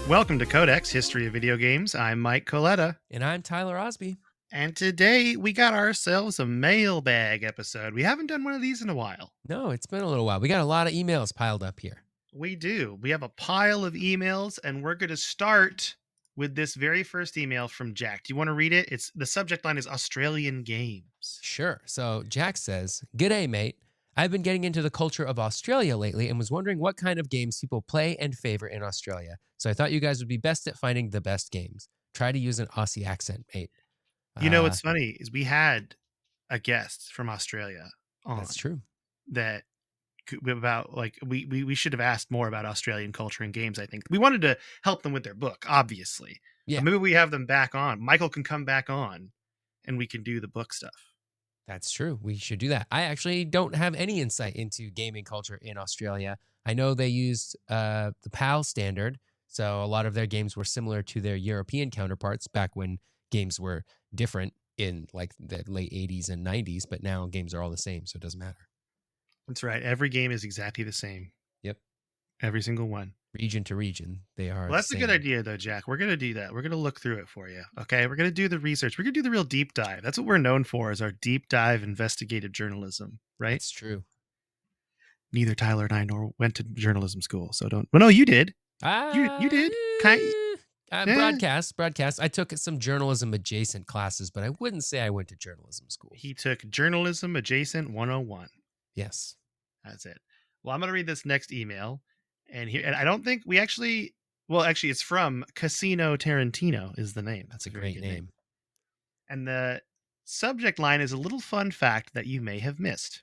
Welcome to Codex History of Video Games. I'm Mike Coletta. And I'm Tyler Osby. And today we got ourselves a mailbag episode. We haven't done one of these in a while. No, it's been a little while. We got a lot of emails piled up here. We do. We have a pile of emails, and we're going to start with this very first email from Jack. Do you want to read it? The subject line is Australian games. Sure. So Jack says, "G'day, mate. I've been getting into the culture of Australia lately and was wondering what kind of games people play and favor in Australia. So I thought you guys would be best at finding the best games. Try to use an Aussie accent, mate." You know what's funny is we had a guest from Australia on. That's true. That about like we should have asked more about Australian culture and games. I think we wanted to help them with their book, obviously. Yeah. But maybe we have them back on. Michael can come back on, and we can do the book stuff. That's true. We should do that. I actually don't have any insight into gaming culture in Australia. I know they used the PAL standard, so a lot of their games were similar to their European counterparts back when games were different in like the late 80s and 90s, but now games are all the same, so it doesn't matter. That's right. Every game is exactly the same. Yep. Every single one. Region to region, they are. Well, that's a good idea, though, Jack. We're going to do that. We're going to look through it for you. Okay. We're going to do the research. We're going to do the real deep dive. That's what we're known for, is our deep dive investigative journalism, right? That's true. Neither Tyler and I nor went to journalism school, so don't. Well, no, you did. You did. Broadcast. I took some journalism adjacent classes, but I wouldn't say I went to journalism school. He took journalism adjacent 101. Yes. That's it. Well, I'm going to read this next email. And I don't think we actually, it's from Casino Tarantino is the name. That's a great name. And the subject line is a little fun fact that you may have missed.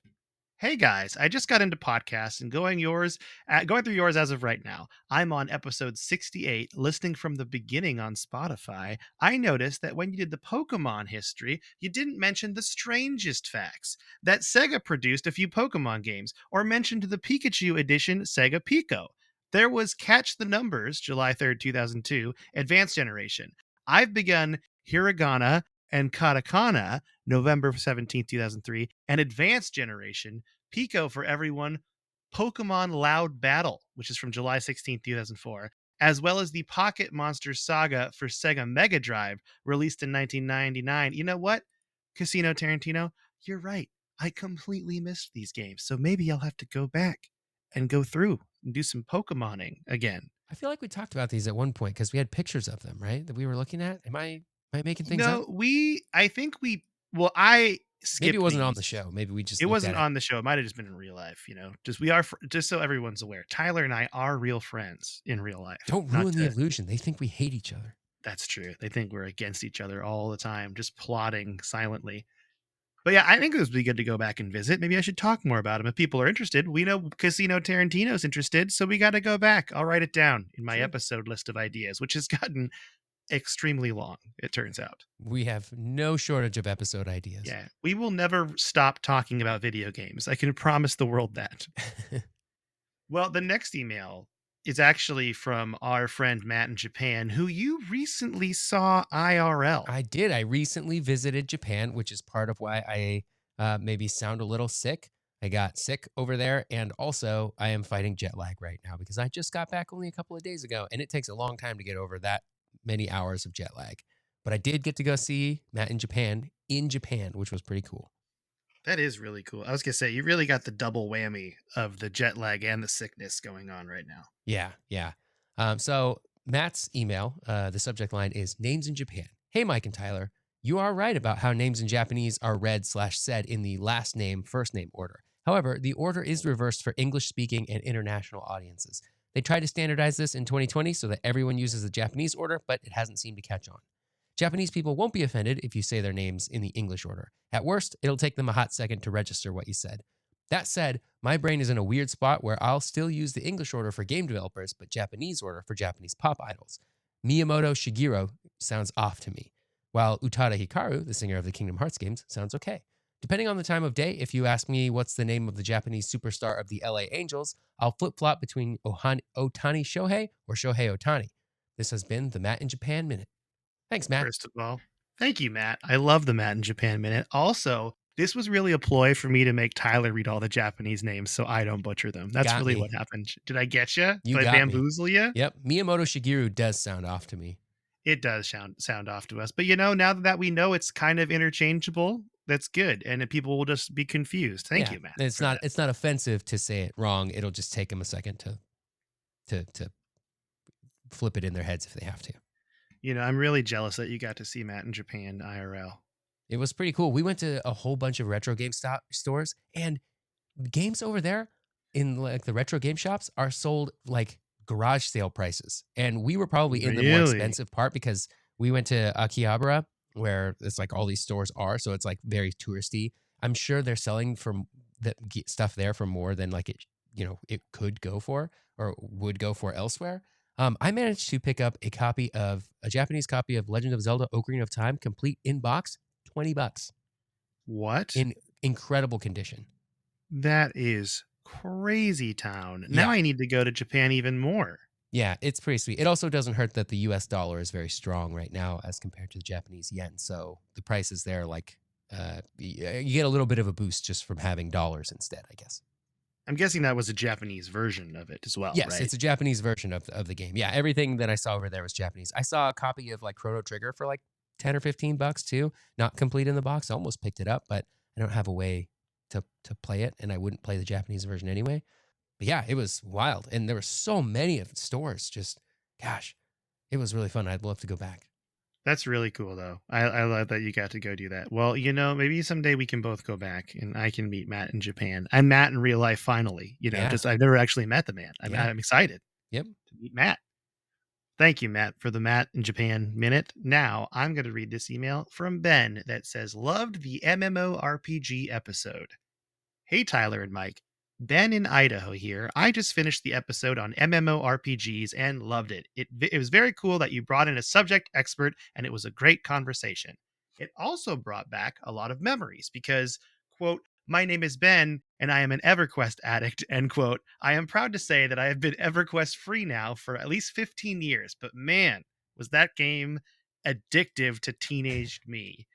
Hey guys, I just got into podcasts and going through yours as of right now. I'm on episode 68, listening from the beginning on Spotify. I noticed that when you did the Pokemon history, you didn't mention the strangest facts. That Sega produced a few Pokemon games, or mentioned the Pikachu edition Sega Pico. There was Catch the Numbers, July 3rd, 2002, Advanced Generation. I've begun Hiragana and Katakana, November 17th, 2003, and Advanced Generation, Pico for Everyone, Pokemon Loud Battle, which is from July 16th, 2004, as well as the Pocket Monsters Saga for Sega Mega Drive, released in 1999. You know what, Casino Tarantino? You're right. I completely missed these games, so maybe I'll have to go back and go through and do some Pokemoning again. I feel like we talked about these at one point because we had pictures of them, right? That we were looking at. Am I making things up? No, I skipped. Maybe it wasn't these. On the show. Maybe we just. It wasn't on the show. It might have just been in real life. Just so everyone's aware. Tyler and I are real friends in real life. Don't ruin the illusion. They think we hate each other. That's true. They think we're against each other all the time, just plotting silently. But yeah, I think it would be good to go back and visit. Maybe I should talk more about him if people are interested. We know Casino Tarantino's interested, so we got to go back. I'll write it down in my episode list of ideas, which has gotten extremely long, it turns out. We have no shortage of episode ideas. Yeah, we will never stop talking about video games. I can promise the world that. Well, the next email is actually from our friend Matt in Japan, who you recently saw IRL. I did. I recently visited Japan, which is part of why I maybe sound a little sick. I got sick over there, and also I am fighting jet lag right now because I just got back only a couple of days ago, and it takes a long time to get over that many hours of jet lag. But I did get to go see Matt in Japan, which was pretty cool. That is really cool. I was going to say, you really got the double whammy of the jet lag and the sickness going on right now. Yeah. So Matt's email, the subject line is Names in Japan. Hey, Mike and Tyler, you are right about how names in Japanese are read/said in the last name, first name order. However, the order is reversed for English-speaking and international audiences. They tried to standardize this in 2020 so that everyone uses the Japanese order, but it hasn't seemed to catch on. Japanese people won't be offended if you say their names in the English order. At worst, it'll take them a hot second to register what you said. That said, my brain is in a weird spot where I'll still use the English order for game developers, but Japanese order for Japanese pop idols. Miyamoto Shigeru sounds off to me, while Utada Hikaru, the singer of the Kingdom Hearts games, sounds okay. Depending on the time of day, if you ask me what's the name of the Japanese superstar of the LA Angels, I'll flip-flop between Otani Shohei or Shohei Otani. This has been the Matt in Japan Minute. Thanks, Matt. First of all, thank you, Matt. I love the Matt in Japan Minute. Also, This was really a ploy for me to make Tyler read all the Japanese names so I don't butcher them. That's Got really me. what happened. Did I get you? You Did I got me. bamboozle you? Yep. Miyamoto Shigeru does sound off to me. It does sound off to us. But now that we know it's kind of interchangeable, that's good. And then people will just be confused. Thank Yeah. you, Matt, It's for not that. it's not offensive to say it wrong. It'll just take them a second to flip it in their heads if they have to. I'm really jealous that you got to see Matt in Japan IRL. It was pretty cool. We went to a whole bunch of retro game stores, and games over there in like the retro game shops are sold like garage sale prices. And we were probably in the more Really? expensive part because we went to Akihabara where it's like all these stores are. So it's like very touristy. I'm sure they're selling from the stuff there for more than like it could go for or would go for elsewhere. I managed to pick up a Japanese copy of Legend of Zelda Ocarina of Time, complete in box, $20 What? in incredible condition. That is crazy town. Now Yeah. I need to go to Japan even more. Yeah, it's pretty sweet. It also doesn't hurt that the US dollar is very strong right now as compared to the Japanese yen. So the prices there, like, you get a little bit of a boost just from having dollars instead, I guess. I'm guessing that was a Japanese version of it as well, Yes, right? it's a Japanese version of the game. Yeah, everything that I saw over there was Japanese. I saw a copy of like Chrono Trigger for like 10 or $15 too, not complete in the box. I almost picked it up, but I don't have a way to play it, and I wouldn't play the Japanese version anyway. But yeah, it was wild. And there were so many of the stores. Just, gosh, it was really fun. I'd love to go back. That's really cool, though. I love that you got to go do that. Well, maybe someday we can both go back and I can meet Matt in Japan. I'm Matt in real life, finally. Yeah. Just I've never actually met the man. Yeah. I'm excited Yep. to meet Matt. Thank you, Matt, for the Matt in Japan minute. Now I'm going to read this email from Ben that says, "Loved the MMORPG episode. Hey, Tyler and Mike. Ben in Idaho here. I just finished the episode on MMORPGs and loved it. It was very cool that you brought in a subject expert and it was a great conversation. It also brought back a lot of memories because, quote, my name is Ben and I am an EverQuest addict, end quote. I am proud to say that I have been EverQuest free now for at least 15 years, but man, was that game addictive to teenaged me.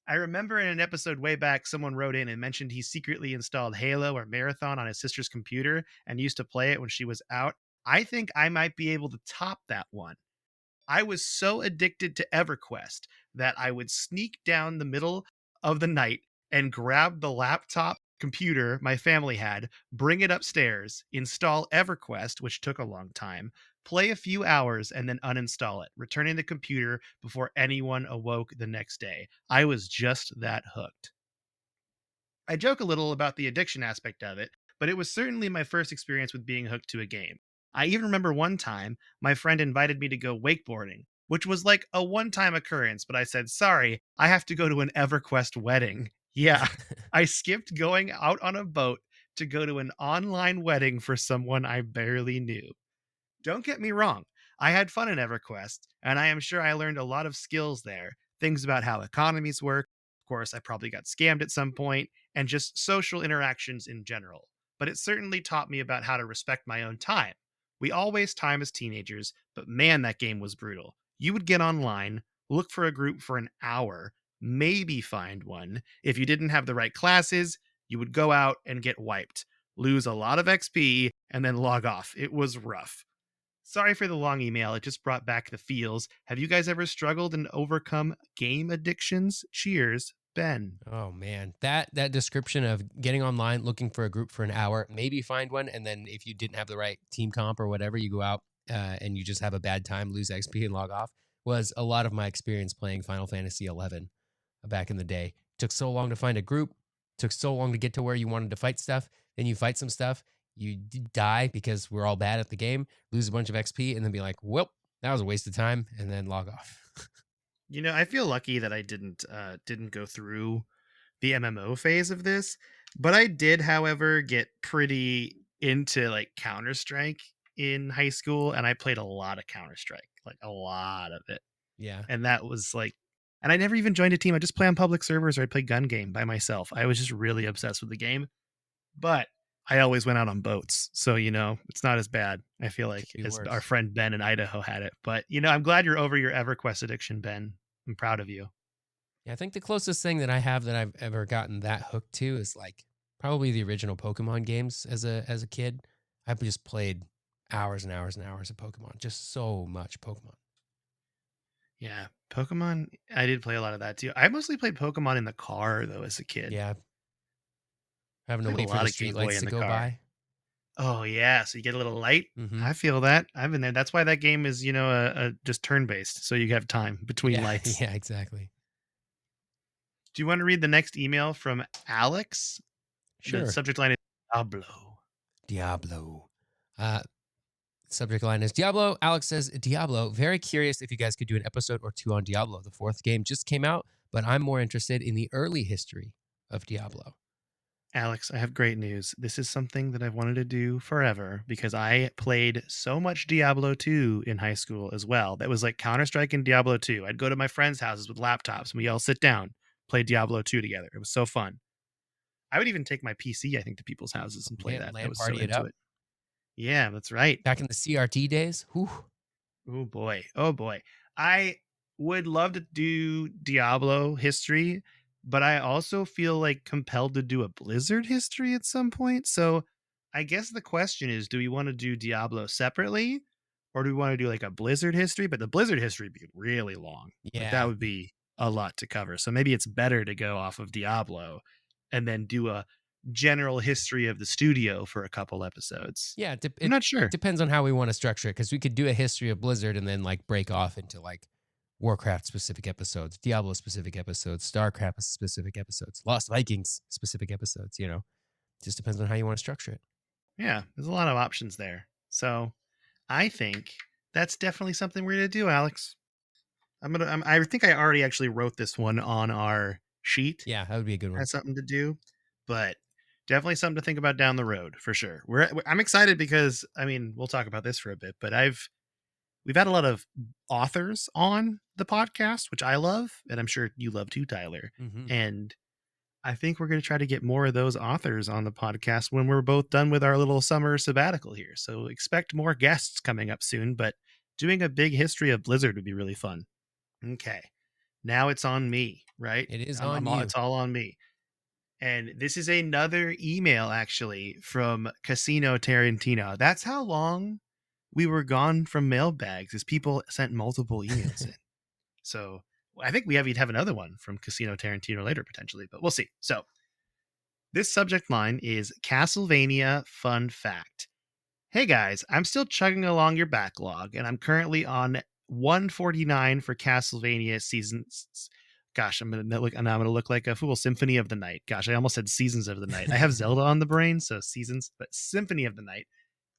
I remember in an episode way back, someone wrote in and mentioned he secretly installed Halo or Marathon on his sister's computer and used to play it when she was out. I think I might be able to top that one. I was so addicted to EverQuest that I would sneak down the middle of the night and grab the laptop computer my family had, bring it upstairs, install EverQuest, which took a long time, play a few hours, and then uninstall it, returning the computer before anyone awoke the next day. I was just that hooked. I joke a little about the addiction aspect of it, but it was certainly my first experience with being hooked to a game. I even remember one time my friend invited me to go wakeboarding, which was like a one time occurrence, but I said, sorry, I have to go to an EverQuest wedding. Yeah, I skipped going out on a boat to go to an online wedding for someone I barely knew. Don't get me wrong, I had fun in EverQuest, and I am sure I learned a lot of skills there. Things about how economies work. Of course, I probably got scammed at some point, and just social interactions in general. But it certainly taught me about how to respect my own time. We all waste time as teenagers, but man, that game was brutal. You would get online, look for a group for an hour, maybe find one. If you didn't have the right classes, you would go out and get wiped, lose a lot of XP, and then log off. It was rough. Sorry for the long email. It just brought back the feels. Have you guys ever struggled and overcome game addictions? Cheers, Ben. Oh man, that description of getting online, looking for a group for an hour, maybe find one, and then if you didn't have the right team comp or whatever, you go out and you just have a bad time, lose XP, and log off. Was a lot of my experience playing Final Fantasy 11 back in the day. Took so long to find a group, took so long to get to where you wanted to fight stuff. Then you fight some stuff, you die because we're all bad at the game, lose a bunch of XP, and then be like, well, that was a waste of time, and then log off. I feel lucky that I didn't go through the MMO phase of this, but I did, however, get pretty into like Counter Strike in high school, and I played a lot of Counter Strike, like a lot of it, Yeah. and that was like. And I never even joined a team. I just play on public servers or I play gun game by myself. I was just really obsessed with the game. But I always went out on boats. So, it's not as bad, I feel like, Could be as our worse. friend Ben in Idaho had it. But, I'm glad you're over your EverQuest addiction, Ben. I'm proud of you. Yeah, I think the closest thing that I have that I've ever gotten that hooked to is like probably the original Pokemon games as a kid. I've just played hours and hours and hours of Pokemon. Just so much Pokemon. Yeah, Pokemon. I did play a lot of that too. I mostly played Pokemon in the car though as a kid. Yeah, having to Played a wait for the lot of Game Boy streetlights in to the go car. by. Oh yeah, so you get a little light. Mm-hmm. I feel that. I've been there. That's why that game is, a just turn based, so you have time between Yeah, lights. yeah, exactly. Do you want to read the next email from Alex? The Sure. subject line is Diablo. Diablo. Uh, subject line is Diablo. Alex says Diablo. Very curious if you guys could do an episode or two on Diablo. The fourth game just came out, but I'm more interested in the early history of Diablo. Alex, I have great news. This is something that I've wanted to do forever because I played so much Diablo 2 in high school as well. That was like Counter-Strike and Diablo 2. I'd go to my friends' houses with laptops and we all sit down, play Diablo 2 together. It was so fun. I would even take my PC, I think, to people's houses and play Man, that. I land was so party it into up. it. Yeah, that's right. Back in the CRT days. Whew. Oh boy. Oh boy. I would love to do Diablo history, but I also feel like compelled to do a Blizzard history at some point. So I guess the question is, do we want to do Diablo separately or do we want to do like a Blizzard history? But the Blizzard history would be really long. Like that Yeah. would be a lot to cover. So maybe it's better to go off of Diablo and then do a general history of the studio for a couple episodes. Yeah, I'm not sure. depends on how we want to structure it because we could do a history of Blizzard and then like break off into like Warcraft specific episodes, Diablo specific episodes, Starcraft specific episodes, Lost Vikings specific episodes. Just depends on how you want to structure it. Yeah, there's a lot of options there. So I think that's definitely something we're gonna do, Alex. I think I already actually wrote this one on our sheet Yeah, that would be a good one. as something to do, but definitely something to think about down the road for sure. I'm excited because I mean we'll talk about this for a bit, but we've had a lot of authors on the podcast, which I love, and I'm sure you love too, Tyler. Mm-hmm. And I think we're going to try to get more of those authors on the podcast when we're both done with our little summer sabbatical here. So expect more guests coming up soon, but doing a big history of Blizzard would be really fun. Okay. Now it's on me, right? It is on you. It's all on me. And this is another email actually from Casino Tarantino. That's how long we were gone from mailbags as people sent multiple emails in. So I think we'd have another one from Casino Tarantino later potentially, but we'll see. So this subject line is Castlevania Fun Fact. Hey guys, I'm still chugging along your backlog, and I'm currently on 149 for Castlevania seasons. Gosh, I'm gonna look like a fool. Symphony of the Night. Gosh, I almost said Seasons of the Night. I have Zelda on the brain, so seasons, but Symphony of the Night.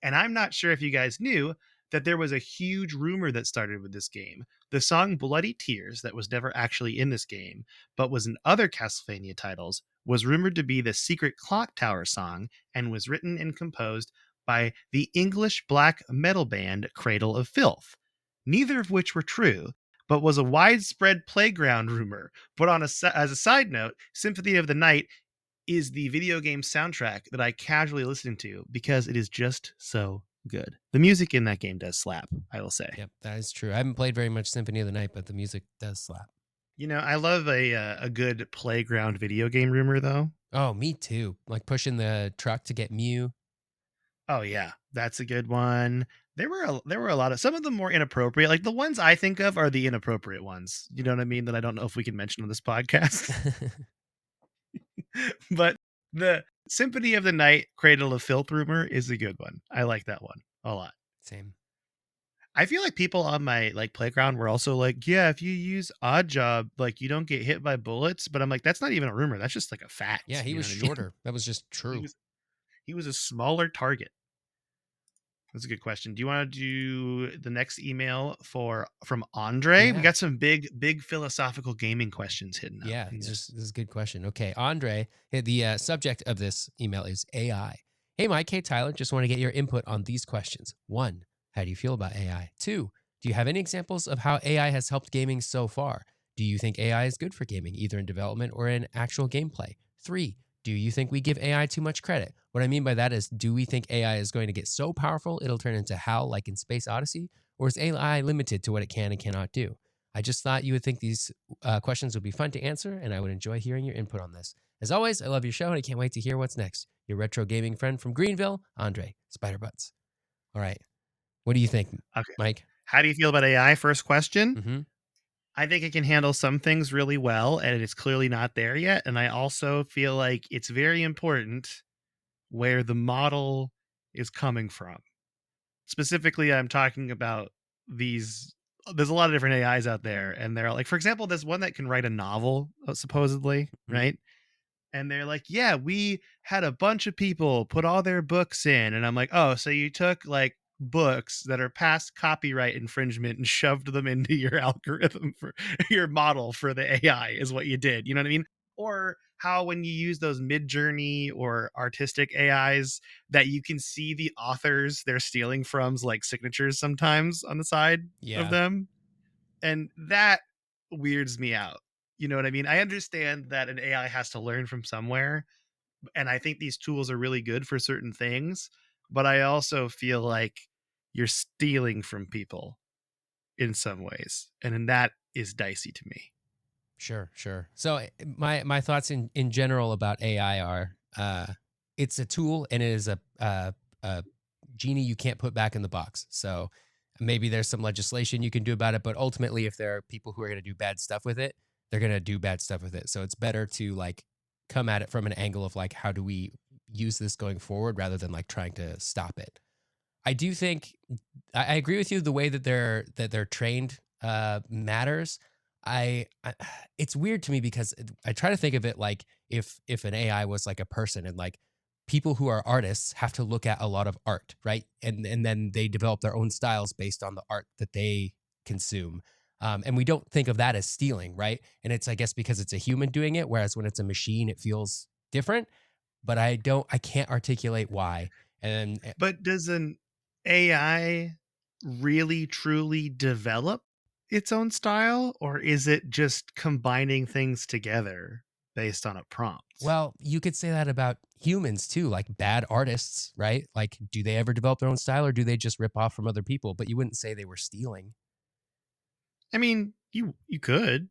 And I'm not sure if you guys knew that there was a huge rumor that started with this game. The song Bloody Tears, that was never actually in this game, but was in other Castlevania titles, was rumored to be the secret Clock Tower song and was written and composed by the English black metal band Cradle of Filth. Neither of which were true, but was a widespread playground rumor. But as a side note, Symphony of the Night is the video game soundtrack that I casually listen to because it is just so good. The music in that game does slap, I will say. Yep, that is true. I haven't played very much Symphony of the Night, but the music does slap. I love a good playground video game rumor though. Oh, me too. Like pushing the truck to get Mew. Oh yeah, that's a good one. There were a lot of some of them more inappropriate. Like the ones I think of are the inappropriate ones. You know what I mean? That I don't know if we can mention on this podcast. But the Symphony of the Night Cradle of Filth rumor is a good one. I like that one a lot. Same. I feel like people on my playground were also like, yeah, if you use Odd Job, like you don't get hit by bullets. But I'm like, that's not even a rumor. That's just like a fact. Yeah, he You know was what I mean? shorter. That was just true. He was a smaller target. That's a good question. Do you want to do the next email from Andre? We Yeah. got some big philosophical gaming questions hidden up. Yeah, in this is a good question. Okay, Andre, the subject of this email is AI. Hey, Mike. Hey, Tyler. Just want to get your input on these questions. 1, how do you feel about AI? 2, do you have any examples of how AI has helped gaming so far? Do you think AI is good for gaming, either in development or in actual gameplay? 3, do you think we give AI too much credit? What I mean by that is, do we think AI is going to get so powerful it'll turn into HAL like in Space Odyssey? Or is AI limited to what it can and cannot do? I just thought you would think these questions would be fun to answer, and I would enjoy hearing your input on this. As always, I love your show, and I can't wait to hear what's next. Your retro gaming friend from Greenville, Andre Spiderbutts. All right. What do you think, Okay. Mike? How do you feel about AI? First question. Mm-hmm. I think it can handle some things really well, and it's clearly not there yet. And I also feel like it's very important where the model is coming from. Specifically, I'm talking about these. There's a lot of different AIs out there, and they're like, for example, there's one that can write a novel, supposedly, Mm-hmm. right? And they're like, yeah, we had a bunch of people put all their books in. And I'm like, oh, so you took like books that are past copyright infringement and shoved them into your algorithm for your model for the AI is what you did. You know what I mean? Or how when you use those mid journey or artistic AIs that you can see the authors they're stealing from's like signatures sometimes on the side of Yeah, them. And that weirds me out. You know what I mean? I understand that an AI has to learn from somewhere, and I think these tools are really good for certain things, but I also feel like you're stealing from people in some ways, and then that is dicey to me. sure, sure. So my thoughts in general about AI are it's a tool and it is a genie you can't put back in the box. So maybe there's some legislation you can do about it, but ultimately, if there are people who are going to do bad stuff with it, they're going to do bad stuff with it. So it's better to like come at it from an angle of like how do we use this going forward rather than like trying to stop it. I do think I agree with you. The way that they're trained matters. I it's weird to me because I try to think of it like if an AI was like a person and like people who are artists have to look at a lot of art, right? And then they develop their own styles based on the art that they consume. And we don't think of that as stealing, right? And it's I guess because it's a human doing it, whereas when it's a machine, it feels different. But I can't articulate why. And But does an AI really truly develop its own style, or is it just combining things together based on a prompt? well, you could say that about humans too, like bad artists, right? Like, do they ever develop their own style or do they just rip off from other people? But you wouldn't say they were stealing. I mean, you could,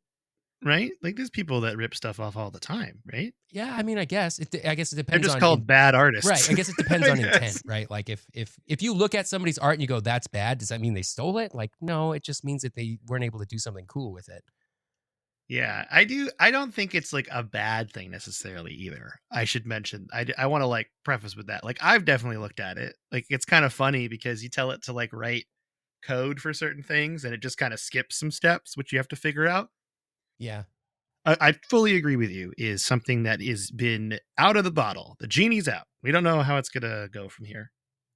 right? Like there's people that rip stuff off all the time, right? Yeah, I mean, I guess it They're depends just on called bad right. artists. I guess it depends I on intent, guess. right? Like if you look at somebody's art and you go, that's bad, does that mean they stole it? Like, no, it just means that they weren't able to do something cool with it. Yeah, I do. I don't think it's like a bad thing necessarily either. I should mention. I want to like preface with that. Like I've definitely looked at it. Like it's kind of funny because you tell it to like write code for certain things and it just kind of skips some steps which you have to figure out. Yeah. I fully agree with you. Is something that is been out of the bottle. The genie's out. We don't know how it's gonna go from here.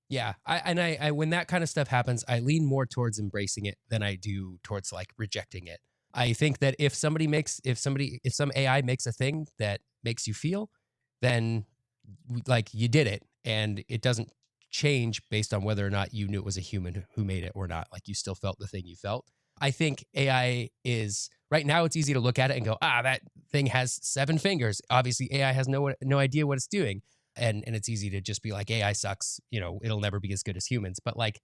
Yeah. I when that kind of stuff happens, I lean more towards embracing it than I do towards like rejecting it. I think that if some AI makes a thing that makes you feel, then like you did it and it doesn't change based on whether or not you knew it was a human who made it or not. Like you still felt the thing you felt. I think AI is right now it's easy to look at it and go, ah, that thing has 7 fingers. Obviously, AI has no idea what it's doing. And it's easy to just be like AI sucks, it'll never be as good as humans. But like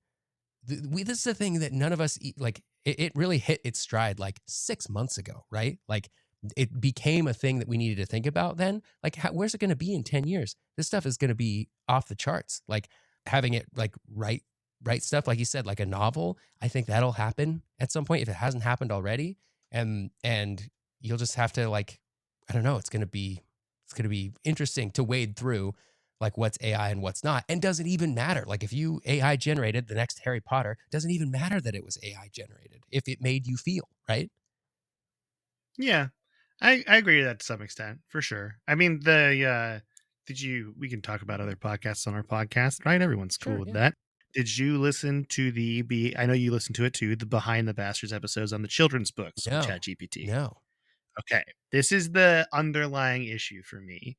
this is a thing that none of us like it really hit its stride like 6 months ago, right? Like it became a thing that we needed to think about then. Like where's it going to be in 10 years? This stuff is going to be off the charts. Like having it like write stuff like you said, like a novel. I think that'll happen at some point if it hasn't happened already. And you'll just have to like I don't know, it's going to be interesting to wade through like what's AI and what's not. And does it even matter? Like if you AI generated the next Harry Potter, doesn't even matter that it was AI generated if it made you feel, right? Yeah, I agree with that to some extent for sure. I mean the did you we can talk about other podcasts on our podcast, right? Everyone's cool Sure, with yeah. that. Did you listen to the be I know you listened to it too, the Behind the Bastards episodes on the children's books with No. ChatGPT? No. Okay. This is the underlying issue for me.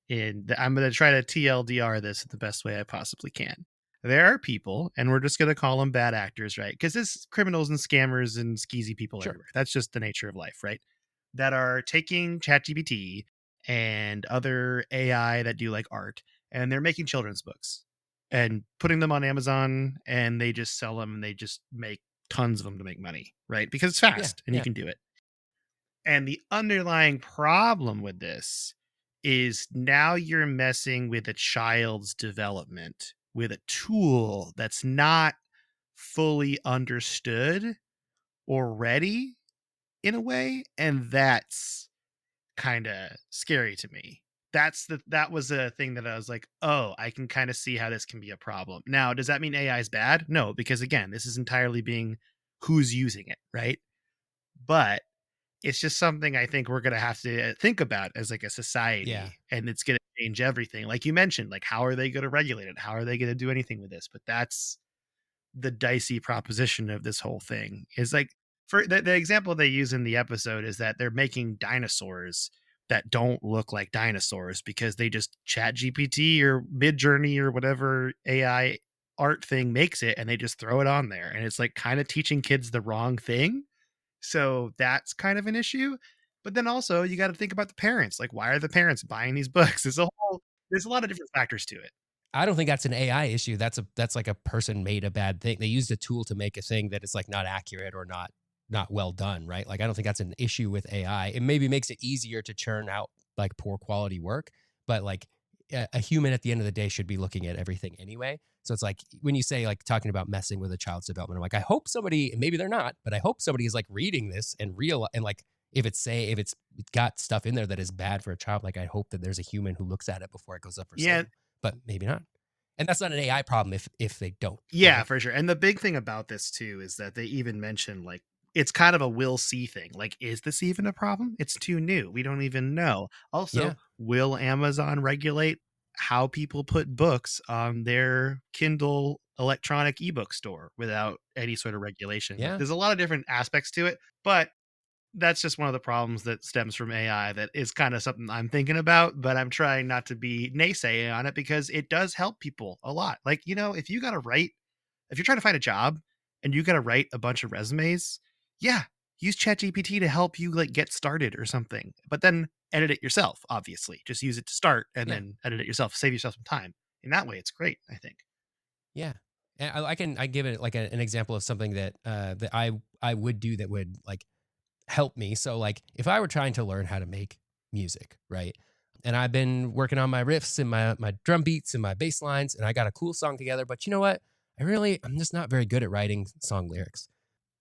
And I'm going to try to TLDR this the best way I possibly can. There are people, and we're just going to call them bad actors, right? Because there's criminals and scammers and skeezy people Sure. everywhere. That's just the nature of life, right? That are taking ChatGPT and other AI that do like art, and they're making children's books and putting them on Amazon, and they just sell them, and they just make tons of them to make money, right? Because it's Yeah, fast and you yeah, can do it. And the underlying problem with this is now you're messing with a child's development with a tool that's not fully understood or ready in a way. And that's kind of scary to me. That was a thing that I was like, oh, I can kind of see how this can be a problem. Now, does that mean AI is bad? No, because again, this is entirely being who's using it, right? But it's just something I think we're gonna have to think about as like a yeah, society, and it's gonna change everything. Like you mentioned, like how are they gonna regulate it? How are they gonna do anything with this? But that's the dicey proposition of this whole thing. Is like for the example they use in the episode is that they're making dinosaurs that don't look like dinosaurs because they just chat GPT or mid journey or whatever AI art thing makes it and they just throw it on there. And it's like kind of teaching kids the wrong thing, so that's kind of an issue. But then also you got to think about the parents. Like, why are the parents buying these books? There's a lot of different factors to it. I don't think that's an AI issue. That's like a person made a bad thing. They used a tool to make a thing that is like not accurate or not well done, right? Like I don't think that's an issue with AI. It maybe makes it easier to churn out like poor quality work, but like a human at the end of the day should be looking at everything anyway. So it's like when you say like talking about messing with a child's development, I'm like, I hope somebody, and maybe they're not, but I hope somebody is like reading this and real and like if it's got stuff in there that is bad for a child, like I hope that there's a human who looks at it before it goes up for Yeah, sale, but maybe not. And that's not an AI problem if they don't, yeah, right? for sure. And the big thing about this too is that they even mention like it's kind of a will see thing. Like, is this even a problem? It's too new. We don't even know. Also, Yeah. will Amazon regulate how people put books on their Kindle electronic ebook store without any sort of regulation? Like, Yeah. there's a lot of different aspects to it, but that's just one of the problems that stems from AI that is kind of something I'm thinking about, but I'm trying not to be naysaying on it because it does help people a lot. Like, if you're trying to find a job and you got to write a bunch of resumes, yeah, use ChatGPT to help you like get started or something. But then edit it yourself, obviously. Just use it to start and Yeah. then edit it yourself, save yourself some time. In that way, it's great, I think. Yeah. And I give it like an example of something that that I would do that would like help me. So like if I were trying to learn how to make music, right? And I've been working on my riffs and my drum beats and my bass lines and I got a cool song together, but you know what? I'm just not very good at writing song lyrics.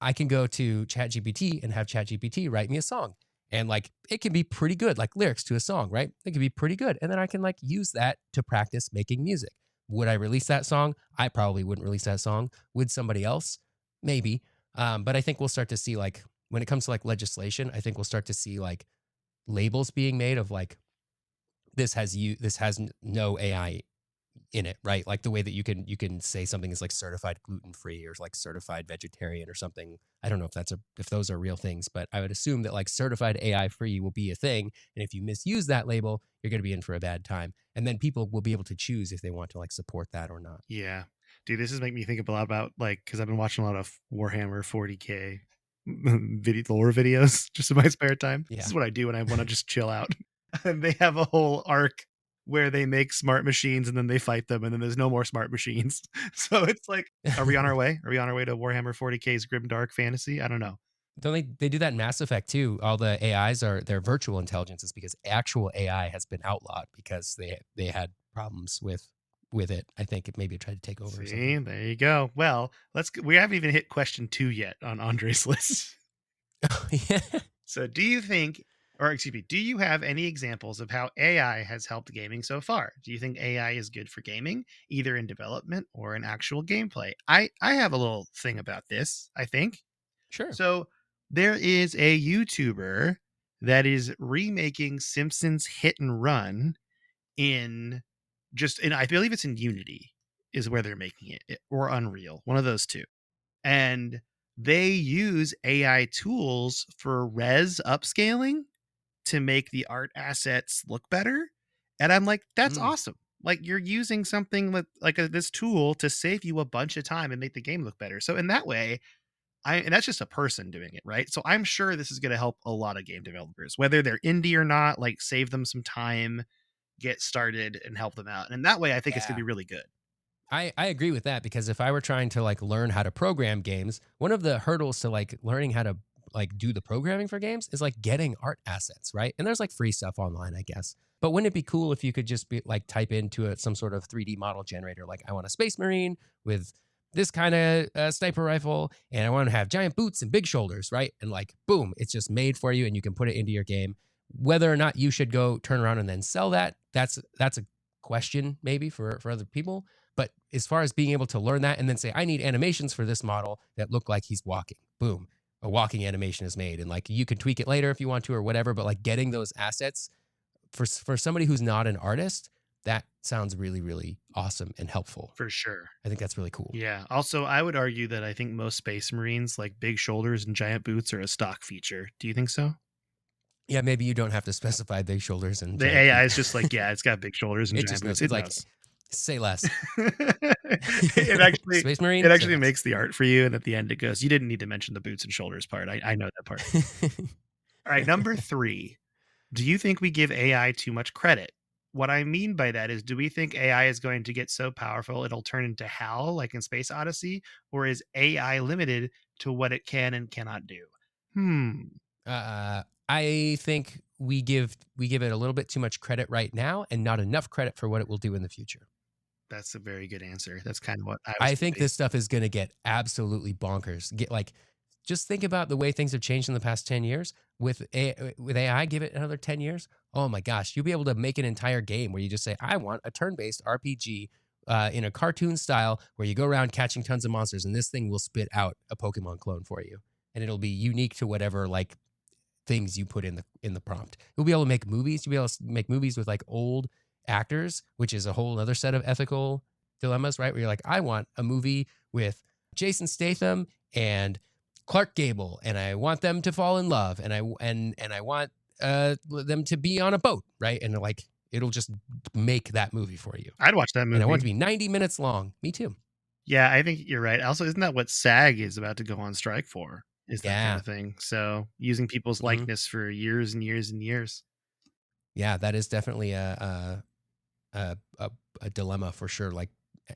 I can go to ChatGPT and have ChatGPT write me a song. And like it can be pretty good, like lyrics to a song, right? It can be pretty good. And then I can like use that to practice making music. Would I release that song? I probably wouldn't release that song. Would somebody else? Maybe. But I think we'll start to see like when it comes to like legislation, I think we'll start to see like labels being made of like this has no AI in it, right? Like the way that you can say something is like certified gluten free or like certified vegetarian or something. I don't know if those are real things, but I would assume that like certified AI free will be a thing. And if you misuse that label, you're going to be in for a bad time. And then people will be able to choose if they want to like support that or not. Yeah. Dude, this is making me think a lot about like because I've been watching a lot of Warhammer 40K video lore videos just in my spare time. This Yeah. is what I do when I want to just chill out. And they have a whole arc where they make smart machines and then they fight them and then there's no more smart machines. So it's like, are we on our way? Are we on our way to Warhammer 40K's grim dark fantasy? I don't know. Don't they do that in Mass Effect too? All the AIs are their virtual intelligences because actual AI has been outlawed because they had problems with it. I think it maybe tried to take over or See, something. there you go. Well, we haven't even hit question 2 yet on Andre's list. Yeah. So, do you have any examples of how AI has helped gaming so far? Do you think AI is good for gaming, either in development or in actual gameplay? I have a little thing about this, I think. Sure. So, there is a YouTuber that is remaking Simpsons Hit and Run in I believe it's in Unity is where they're making or Unreal, one of those two. And they use AI tools for res upscaling to make the art assets look better. And I'm like, that's Mm, awesome. Like you're using something this tool to save you a bunch of time and make the game look better. So in that way, and that's just a person doing it, right? So I'm sure this is going to help a lot of game developers, whether they're indie or not, like save them some time, get started and help them out. And in that way, I think it's going yeah. to be really good. I agree with that because if I were trying to like learn how to program games, one of the hurdles to like learning how to like do the programming for games is like getting art assets, right? And there's like free stuff online, I guess. But wouldn't it be cool if you could just be like type into it some sort of 3D model generator, like I want a space marine with this kind of sniper rifle, and I want to have giant boots and big shoulders, right? And like, boom, it's just made for you, and you can put it into your game. Whether or not you should go turn around and then sell that, that's a question maybe for other people. But as far as being able to learn that and then say, I need animations for this model that look like he's walking, boom, a walking animation is made. And like you can tweak it later if you want to or whatever. But like getting those assets for somebody who's not an artist, that sounds really, really awesome and helpful. For sure. I think that's really cool. Yeah. Also, I would argue that I think most Space Marines, like big shoulders and giant boots, are a stock feature. Do you think so? Yeah, maybe you don't have to specify big shoulders and The giant AI feet. is just like, yeah, it's got big shoulders and It giant just boots. knows. It It's like, knows. say less. it actually Space Marine, it say actually less. makes the art for you, and at the end it goes, you didn't need to mention the boots and shoulders part. I know that part. All right, number 3. Do you think we give AI too much credit? What I mean by that is, do we think AI is going to get so powerful it'll turn into HAL like in Space Odyssey, or is AI limited to what it can and cannot do? I think we give it a little bit too much credit right now and not enough credit for what it will do in the future. That's a very good answer. That's kind of what I was I think thinking. this stuff is going to get absolutely bonkers. Get like, just think about the way things have changed in the past 10 years with AI. Give it another 10 years. Oh my gosh, you'll be able to make an entire game where you just say, I want a turn-based RPG in a cartoon style where you go around catching tons of monsters, and this thing will spit out a Pokemon clone for you, and it'll be unique to whatever like things you put in the prompt. You'll be able to make movies. You'll be able to make movies with like old actors, which is a whole other set of ethical dilemmas, right? Where you're like, I want a movie with Jason Statham and Clark Gable, and I want them to fall in love, and I want them to be on a boat, right? And like it'll just make that movie for you. I'd watch that And I want it movie. to be 90 minutes long. Me too. Yeah, I think you're right. Also, isn't that what SAG is about to go on strike for? Is that kind Yeah. of thing. So using people's Mhm. likeness for years and years and years. Yeah, that is definitely a, a, a dilemma for sure. Like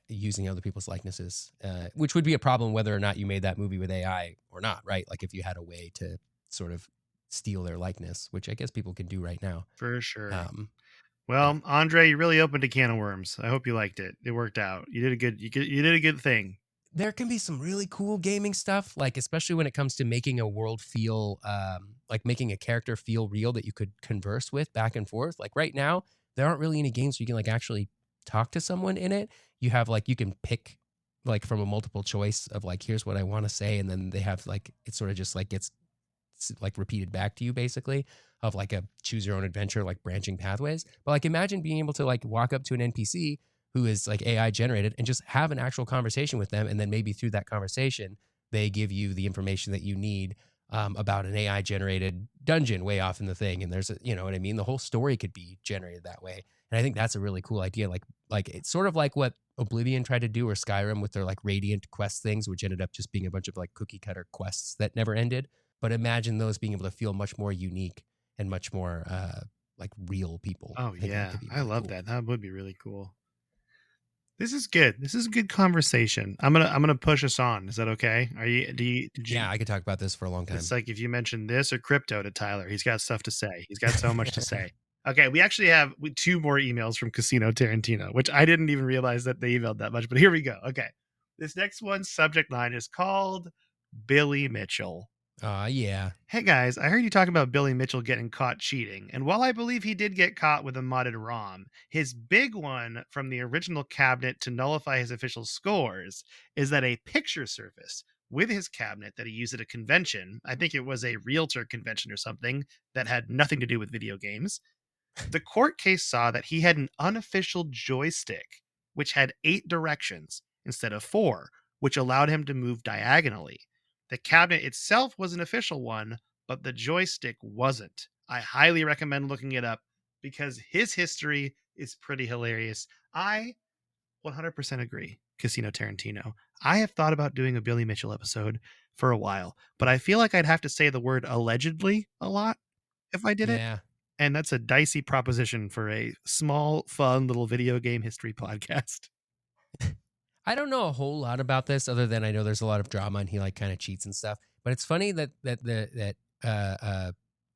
using other people's likenesses, which would be a problem whether or not you made that movie with AI or not, right? Like if you had a way to sort of steal their likeness, which I guess people can do right now. For sure. Um, yeah. Well, Andre, you really opened a can of worms. I hope you liked it. It worked out. You did a good you did a good thing. There can be some really cool gaming stuff, like especially when it comes to making a world feel like making a character feel real that you could converse with back and forth. Like right now, there aren't really any games where you can like actually talk to someone in it. You have like you can pick like from a multiple choice of like here's what I want to say, and then they have like it sort of just like gets like repeated back to you basically of like a choose your own adventure like branching pathways. But like imagine being able to like walk up to an NPC who is like AI generated and just have an actual conversation with them, and then maybe through that conversation they give you the information that you need about an AI generated dungeon way off in the thing, and there's a, you know what I mean, the whole story could be generated that way. And I think that's a really cool idea. Like it's sort of like what Oblivion tried to do or Skyrim with their like Radiant quest things, which ended up just being a bunch of like cookie cutter quests that never ended. But imagine those being able to feel much more unique and much more like real people. Oh I think that yeah. could be I really love cool. that. That would be really cool. This is good. This is a good conversation. I'm gonna push us on. Is that okay? Are you do you did you Yeah, I could talk about this for a long It's time. like if you mention this or crypto to Tyler, he's got stuff to say. He's got so much to say. Okay, we actually have 2 more emails from Casino Tarantino, which I didn't even realize that they emailed that much, but here we go. Okay. This next one's subject line is called Billy Mitchell. Yeah. Hey guys, I heard you talk about Billy Mitchell getting caught cheating, and while I believe he did get caught with a modded ROM, his big one from the original cabinet to nullify his official scores is that a picture surfaced with his cabinet that he used at a convention. I think it was a realtor convention or something that had nothing to do with video games. The court case saw that he had an unofficial joystick, which had 8 directions instead of 4, which allowed him to move diagonally. The cabinet itself was an official one, but the joystick wasn't. I highly recommend looking it up because his history is pretty hilarious. I 100% agree, Casino Tarantino. I have thought about doing a Billy Mitchell episode for a while, but I feel like I'd have to say the word allegedly a lot if I did it, Yeah. and that's a dicey proposition for a small, fun little video game history podcast. I don't know a whole lot about this other than I know there's a lot of drama and he like kind of cheats and stuff. But it's funny that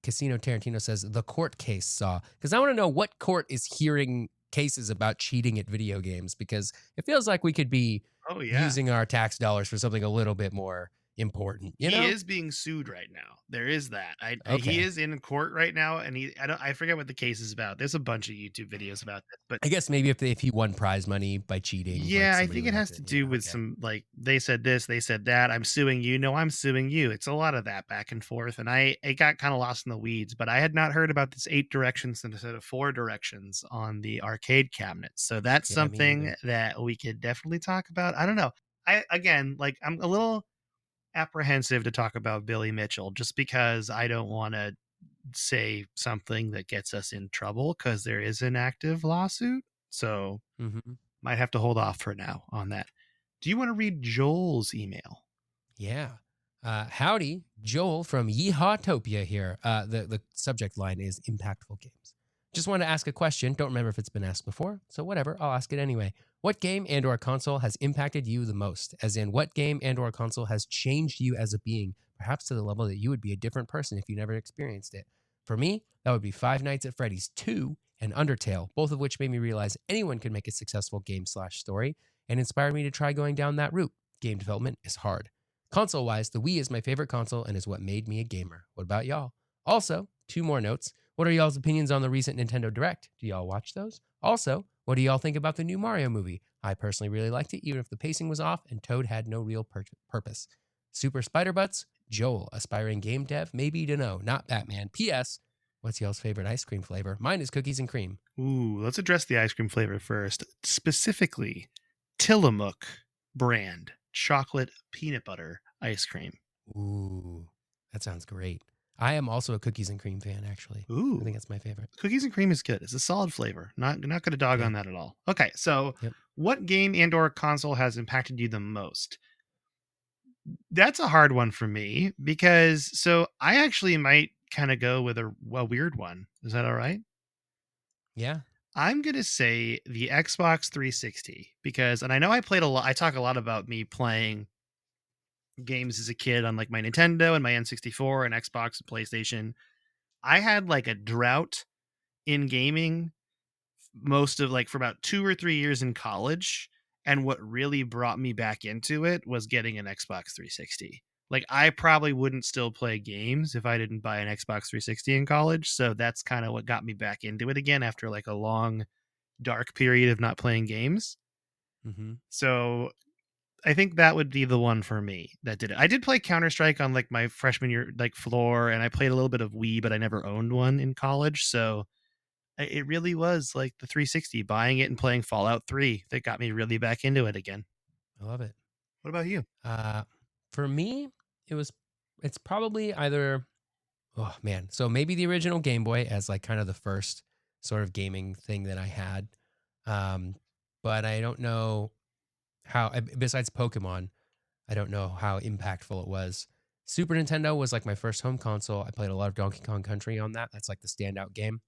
Casino Tarantino says the court case saw, because I want to know what court is hearing cases about cheating at video games, because it feels like we could be Oh yeah. using our tax dollars for something a little bit more important, you He know? is being sued right now. There is that. He Okay. is in court right now, and I forget what the case is about. There's a bunch of YouTube videos about this, but I guess maybe if he won prize money by cheating, like yeah, I somebody think would it have has to, to yeah, do with okay. some like they said this, they said that. I'm suing you. No, I'm suing you. It's a lot of that back and forth, and I got kind of lost in the weeds. But I had not heard about this 8 directions instead of 4 directions on the arcade cabinet. So that's Yeah, me something neither. that we could definitely talk about. I don't know. I again, like I'm a little apprehensive to talk about Billy Mitchell just because I don't want to say something that gets us in trouble because there is an active lawsuit. So Hmm. might have to hold off for now on that. Do you want to read Joel's email? Yeah. Howdy, Joel from Yeehawtopia here. The subject line is impactful games. Just want to ask a question. Don't remember if it's been asked before, so whatever. I'll ask it anyway. What game and/or console has impacted you the most? As in, what game and/or console has changed you as a being, perhaps to the level that you would be a different person if you never experienced it? For me, that would be Five Nights at Freddy's 2 and Undertale, both of which made me realize anyone can make a successful game/story and inspired me to try going down that route. Game development is hard. Console wise, the Wii is my favorite console and is what made me a gamer. What about y'all? Also, two more notes. What are y'all's opinions on the recent Nintendo Direct? Do y'all watch those? Also, what do y'all think about the new Mario movie? I personally really liked it, even if the pacing was off and Toad had no real purpose. Super Spider Butts, Joel, aspiring game dev, maybe to know, not Batman. P.S. What's y'all's favorite ice cream flavor? Mine is cookies and cream. Ooh, let's address the ice cream flavor first. Specifically, Tillamook brand chocolate peanut butter ice cream. Ooh, that sounds great. I am also a cookies and cream fan, actually. I Ooh, think that's my favorite. cookies and cream is good. It's a solid flavor. Not going to dog Yeah. on that at all. Okay, so Yep. what game and or console has impacted you the most? That's a hard one for me because so I actually might kind of go with a weird one. Is that all right? Yeah. I'm going to say the Xbox 360 because and I know I played a lot I talk a lot about me playing games as a kid on like my Nintendo and my N64 and Xbox and PlayStation. I had like a drought in gaming most of like for about 2 or 3 years in college. And what really brought me back into it was getting an Xbox 360. Like I probably wouldn't still play games if I didn't buy an Xbox 360 in college. So that's kind of what got me back into it again after like a long dark period of not playing games. Mm-hmm. So I think that would be the one for me that did it. I did play Counter Strike on like my freshman year like floor, and I played a little bit of Wii, but I never owned one in college. So it really was like the 360, buying it and playing Fallout 3 that got me really back into it again. I love it. What about you? Uh, for me, it was, it's probably either, oh man, so maybe the original Game Boy as like kind of the first sort of gaming thing that I had. Um, but I don't know how, besides Pokemon, I don't know how impactful it was. Super Nintendo was like my first home console. I played a lot of Donkey Kong Country on that. That's like the standout game.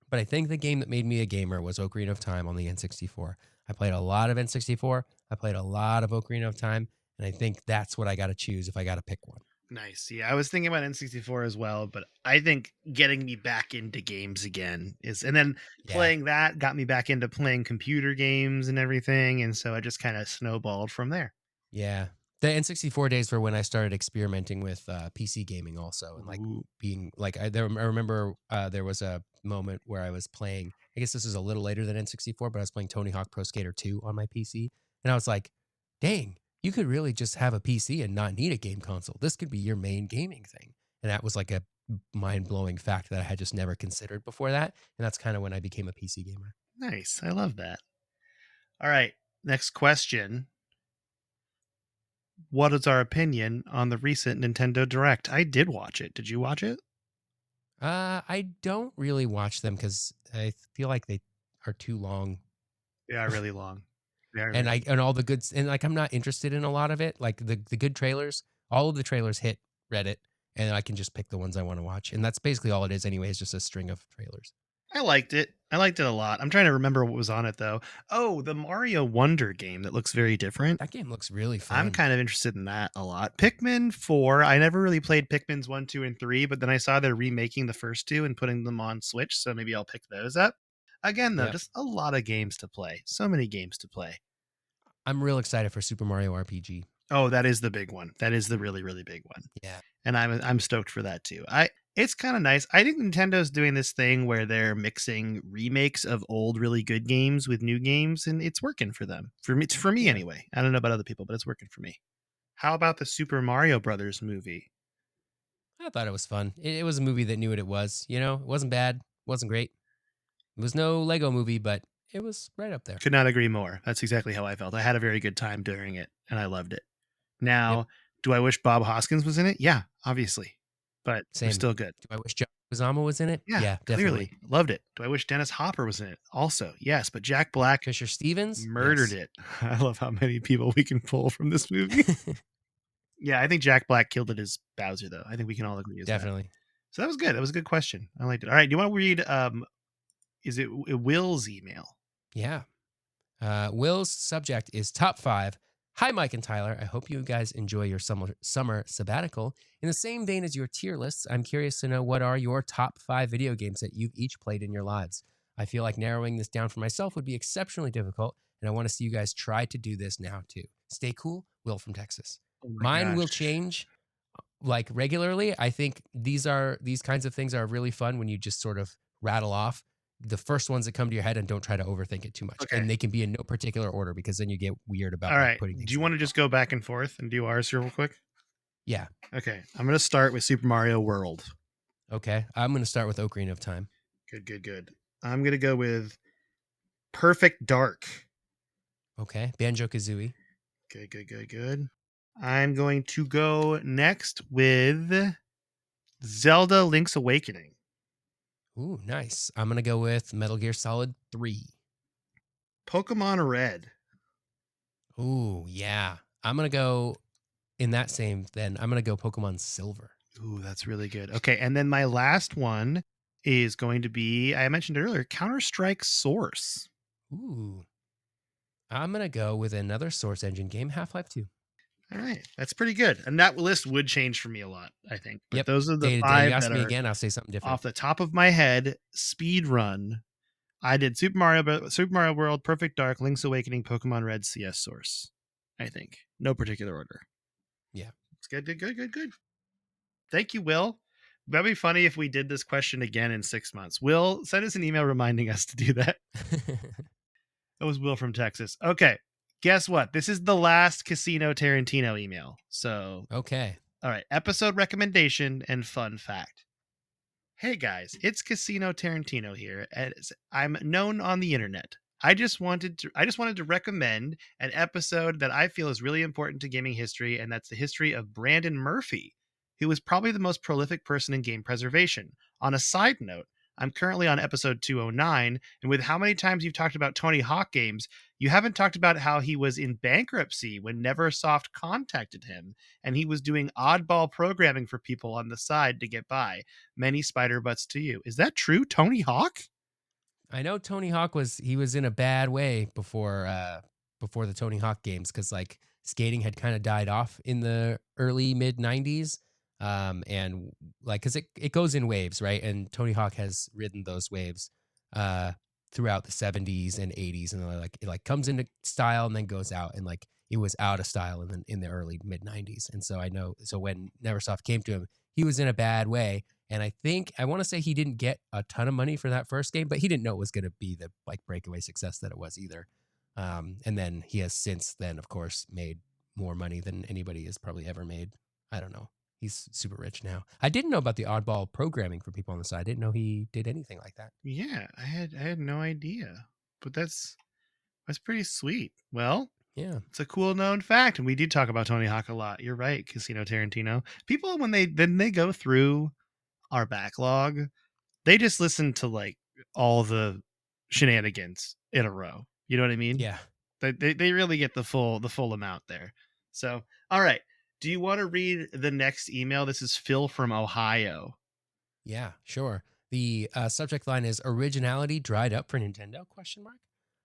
But I think the game that made me a gamer was Ocarina of Time on the N64. I played a lot of N64. I played a lot of Ocarina of Time. And I think that's what I got to choose if I got to pick one. Nice. Yeah, I was thinking about N64 as well, but I think getting me back into games again is, and then Yeah. playing that got me back into playing computer games and everything. And so I just kind of snowballed from there. Yeah. The N64 days were when I started experimenting with PC gaming also. And like Ooh, being like, I remember there was a moment where I was playing, I guess this is a little later than N64, but I was playing Tony Hawk Pro Skater 2 on my PC. And I was like, dang, you could really just have a PC and not need a game console. This could be your main gaming thing. And that was like a mind blowing fact that I had just never considered before that. And that's kind of when I became a PC gamer. nice. I love that. All right. Next question. What is our opinion on the recent Nintendo Direct? I did watch it. Did you watch it? I don't really watch them because I feel like they are too long. They are really long. They are And very. I and all the good and like I'm not interested in a lot of it. Like the good trailers, all of the trailers hit Reddit, and I can just pick the ones I want to watch, and that's basically all it is anyway. Is just a string of trailers. I liked it. I liked it a lot. I'm trying to remember what was on it though. Oh, the Mario Wonder game that looks very different. That game looks really I'm fun. kind of interested in that a lot. Pikmin 4, I never really played Pikmin's 1, 2, and 3, but then I saw they're remaking the first two and putting them on Switch, so maybe I'll pick those up. Again, though, Yep. just a lot of games to play. So many games to play. I'm real excited for Super Mario RPG. Oh, that is the big one. That is the really, really big one. Yeah. And I'm stoked for that too. I It's kind of nice. I think Nintendo's doing this thing where they're mixing remakes of old really good games with new games, and it's working for them. For me Yeah. anyway. I don't know about other people, but it's working for me. How about the Super Mario Brothers movie? I thought it was fun. It was a movie that knew what it was. You know, it wasn't bad, wasn't great. It was no Lego movie, but it was right up there. Could not agree more. That's exactly how I felt. I had a very good time during it, and I loved it. Yep. Now, do I wish Bob Hoskins was in it? Yeah, obviously, but it was Same. still good. Do I wish John Leguizamo was in it? Yeah, Yeah, clearly definitely. loved it. Do I wish Dennis Hopper was in it? Also, yes, but Jack Black Fisher Stevens? murdered Yes. it. I love how many people we can pull from this movie. Yeah, I think Jack Black killed it as Bowser, though. I think we can all agree as that. Definitely. So that was good. That was a good question. I liked it. All right, do you want to read? Is it Will's email? Yeah. Will's subject is top five. Hi, Mike and Tyler. I hope you guys enjoy your summer sabbatical. In the same vein as your tier lists, I'm curious to know what are your top five video games that you've each played in your lives. I feel like narrowing this down for myself would be exceptionally difficult, and I want to see you guys try to do this now too. Stay cool, Will from Texas. Oh my Mine will gosh. change like regularly. I think these kinds of things are really fun when you just sort of rattle off the first ones that come to your head and don't try to overthink it too much. Okay. And they can be in no particular order because then you get weird All about like right. putting Do things you want to in. just go back and forth and do ours real quick? Yeah. Okay. I'm going to start with Super Mario World. Okay. I'm going to start with Ocarina of Time. Good, good, good. I'm going to go with Perfect Dark. Okay. Banjo Kazooie. Good, good, good, good. I'm going to go next with Zelda Link's Awakening. Ooh, nice. I'm going to go with Metal Gear Solid 3. Pokemon Red. Ooh, yeah. I'm going to go in that same, then I'm going to go Pokemon Silver. Ooh, that's really good. Okay. And then my last one is going to be, I mentioned earlier, Counter-Strike Source. Ooh. I'm going to go with another Source Engine game, Half-Life 2. All right. That's pretty good. And that list would change for me a lot, I think. But Yep. those are the Day to day. You five ask that me are again, I'll say something different. off the top of my head. Speed run. I did Super Mario World, Perfect Dark, Link's Awakening, Pokemon Red, CS Source. I think. No particular order. Yeah. It's good, good, good, good, good. Thank you, Will. That'd be funny if we did this question again in 6 months. Will, send us an email reminding us to do that. That was Will from Texas. Okay. Guess what? This is the last Casino Tarantino email. So, Okay. all right. Episode recommendation and fun fact. Hey guys, it's Casino Tarantino here. As I'm known on the internet. I just wanted to recommend an episode that I feel is really important to gaming history, and that's the history of Brandon Murphy, who was probably the most prolific person in game preservation. On a side note, I'm currently on episode 209, and with how many times you've talked about Tony Hawk games, you haven't talked about how he was in bankruptcy when Neversoft contacted him, and he was doing oddball programming for people on the side to get by. Many spider butts to you. Is that true, Tony Hawk? I know Tony Hawk was in a bad way before the Tony Hawk games because like skating had kind of died off in the early mid 90s. And like because it goes in waves, right? And Tony Hawk has ridden those waves throughout the 70s and 80s, and like it like comes into style and then goes out, and like it was out of style in the early mid 90s. And so I know, so when Neversoft came to him, he was in a bad way. And I want to say he didn't get a ton of money for that first game, but he didn't know it was going to be the like breakaway success that it was either. And then he has since then, of course, made more money than anybody has probably ever made. I don't know. He's super rich now. I didn't know about the oddball programming for people on the side. I didn't know he did anything like that. Yeah, I had no idea. But that's pretty sweet. Well, Yeah. it's a cool known fact, and we do talk about Tony Hawk a lot. You're right, Casino Tarantino. People when they go through our backlog, they just listen to like all the shenanigans in a row. You know what I mean? Yeah. They really get the full amount there. So, all right. Do you want to read the next email? This is Phil from Ohio. Yeah, sure. The subject line is originality dried up for Nintendo? Question mark.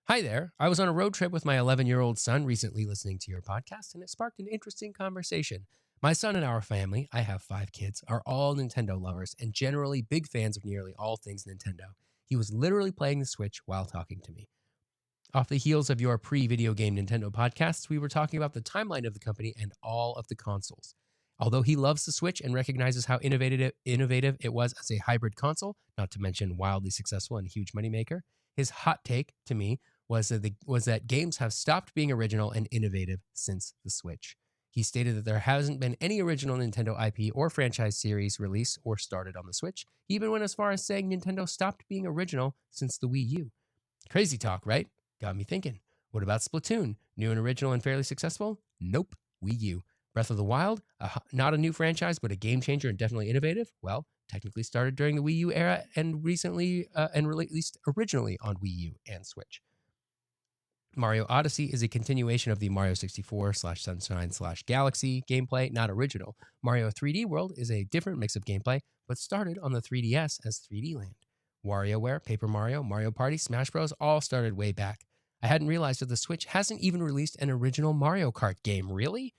Hi there. I was on a road trip with my 11-year-old son recently listening to your podcast, and it sparked an interesting conversation. My son and our family, I have 5 kids, are all Nintendo lovers and generally big fans of nearly all things Nintendo. He was literally playing the Switch while talking to me. Off the heels of your pre-video game Nintendo podcasts, we were talking about the timeline of the company and all of the consoles. Although he loves the Switch and recognizes how innovative it was as a hybrid console, not to mention wildly successful and a huge moneymaker, his hot take to me was that games have stopped being original and innovative since the Switch. He stated that there hasn't been any original Nintendo IP or franchise series released or started on the Switch. He even went as far as saying Nintendo stopped being original since the Wii U. Crazy talk, right? Got me thinking. What about Splatoon? New and original and fairly successful? Nope. Wii U. Breath of the Wild? Not a new franchise, but a game changer and definitely innovative? Well, technically started during the Wii U era and recently and released originally on Wii U and Switch. Mario Odyssey is a continuation of the Mario 64/Sunshine/Galaxy gameplay, not original. Mario 3D World is a different mix of gameplay, but started on the 3DS as 3D Land. WarioWare, Paper Mario, Mario Party, Smash Bros. All started way back. I hadn't realized that the Switch hasn't even released an original Mario Kart game. Really?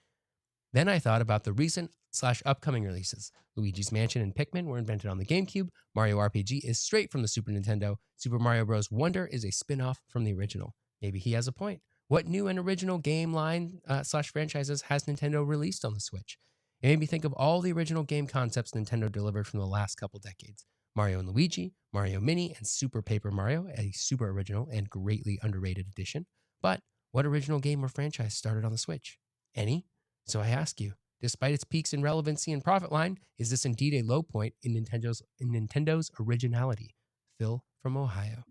Then I thought about the recent/upcoming releases. Luigi's Mansion and Pikmin were invented on the GameCube. Mario RPG is straight from the Super Nintendo. Super Mario Bros. Wonder is a spin-off from the original. Maybe he has a point. What new and original game line/franchises has Nintendo released on the Switch? It made me think of all the original game concepts Nintendo delivered from the last couple decades. Mario and Luigi, Mario Mini, and Super Paper Mario, a super original and greatly underrated addition. But what original game or franchise started on the Switch? Any? So I ask you, despite its peaks in relevancy and profit line, is this indeed a low point in Nintendo's originality? Phil from Ohio.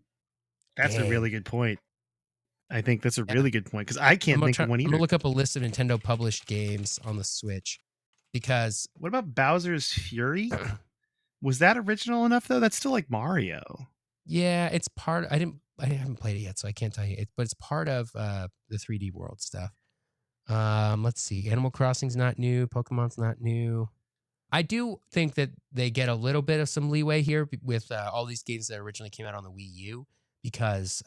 That's a Dang. really good point. I think that's a Yeah. really good point because I can't think of one I'm either. going to look up a list of Nintendo published games on the Switch because What about Bowser's Fury? Was that original enough though? That's still like Mario. yeah, it's part. I haven't played it yet, so I can't tell you. But it's part of the 3D World stuff. Let's see. Animal Crossing's not new. Pokemon's not new. I do think that they get a little bit of some leeway here with all these games that originally came out on the Wii U because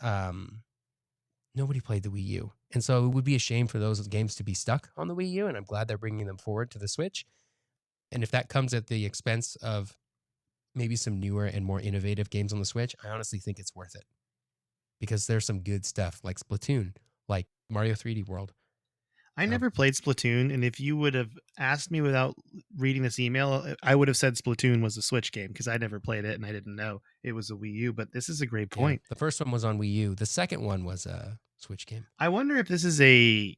nobody played the Wii U. And so it would be a shame for those games to be stuck on the Wii U, and I'm glad they're bringing them forward to the Switch. And if that comes at the expense of maybe some newer and more innovative games on the Switch, I honestly think it's worth it. Because there's some good stuff like Splatoon, like Mario 3D World. I never played Splatoon, and if you would have asked me without reading this email, I would have said Splatoon was a Switch game because I never played it and I didn't know it was a Wii U. But this is a great point. Yeah, the first one was on Wii U. The second one was a Switch game. I wonder if this is a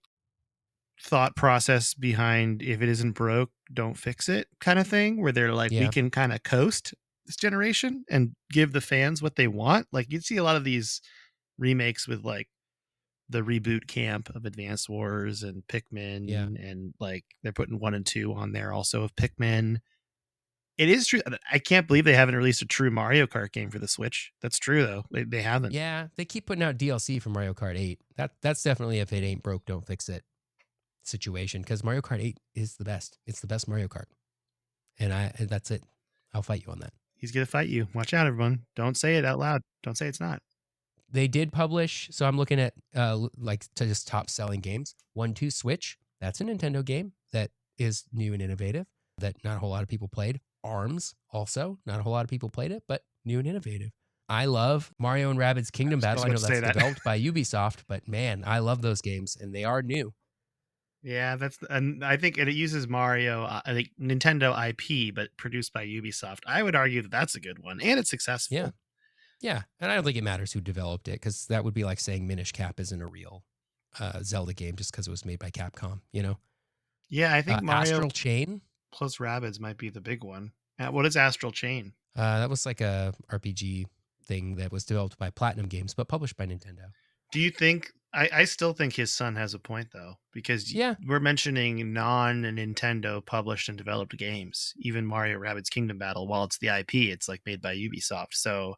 thought process behind if it isn't broke, don't fix it kind of thing, where they're like, we can kind of coast this generation and give the fans what they want. Like you'd see a lot of these remakes with like the reboot camp of Advance Wars and Pikmin, and like they're putting 1 and 2 on there also of Pikmin. It is true. I can't believe they haven't released a true Mario Kart game for the Switch. That's true though. They haven't. Yeah, they keep putting out DLC for Mario Kart 8. That's definitely if it ain't broke, don't fix it situation because Mario Kart 8 is the best. It's the best Mario Kart. And that's it. I'll fight you on that. He's going to fight you. Watch out, everyone. Don't say it out loud. Don't say it's not. They did publish, so I'm looking at like to just top selling games. 1-2 Switch, that's a Nintendo game that is new and innovative that not a whole lot of people played. ARMS also, not a whole lot of people played it, but new and innovative. I love Mario and Rabbids Kingdom Battle. I know that's developed by Ubisoft, but man, I love those games and they are new. Yeah, and I think it uses Mario, I think Nintendo IP, but produced by Ubisoft. I would argue that that's a good one, and it's successful. Yeah, and I don't think it matters who developed it because that would be like saying Minish Cap isn't a real Zelda game just because it was made by Capcom, you know? Yeah, I think Mario Astral Chain plus Rabbids might be the big one. What is Astral Chain? That was like a RPG thing that was developed by Platinum Games, but published by Nintendo. Do you think? I still think his son has a point though, because we're mentioning non-Nintendo published and developed games. Even Mario Rabbids Kingdom Battle, while it's the IP, it's like made by Ubisoft. So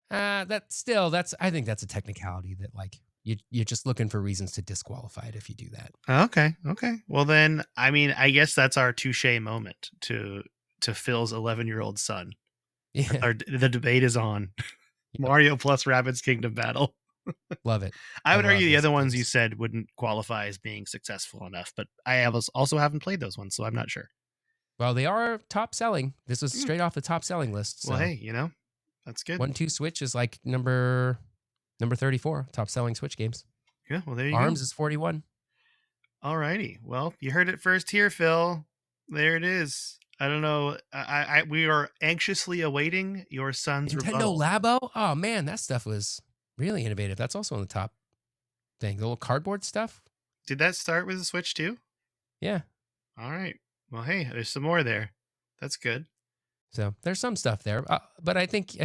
I think that's a technicality that like you're just looking for reasons to disqualify it if you do that. Okay. Well then, I mean, I guess that's our touche moment to Phil's 11-year-old son. Yeah. The debate is on. Yep. Mario plus Rabbids Kingdom Battle. Love it. I I would argue love the those other ones you games. said wouldn't qualify as being successful enough, but I have also haven't played those ones, so I'm not sure. Well, they are top selling. This was Hmm. straight off the top selling list. Well, So hey, that's good. 1-2 Switch is like number 34 top selling Switch games. Yeah, well, there you go. ARMS is 41. Alrighty. Well, you heard it first here, Phil. There it is. I don't know. We are anxiously awaiting your son's Nintendo rebuttal. Labo. Oh man, that stuff was really innovative. That's also on the top thing. The little cardboard stuff. Did that start with the Switch too? Yeah. All right. Well, hey, there's some more there. That's good. So there's some stuff there, but I think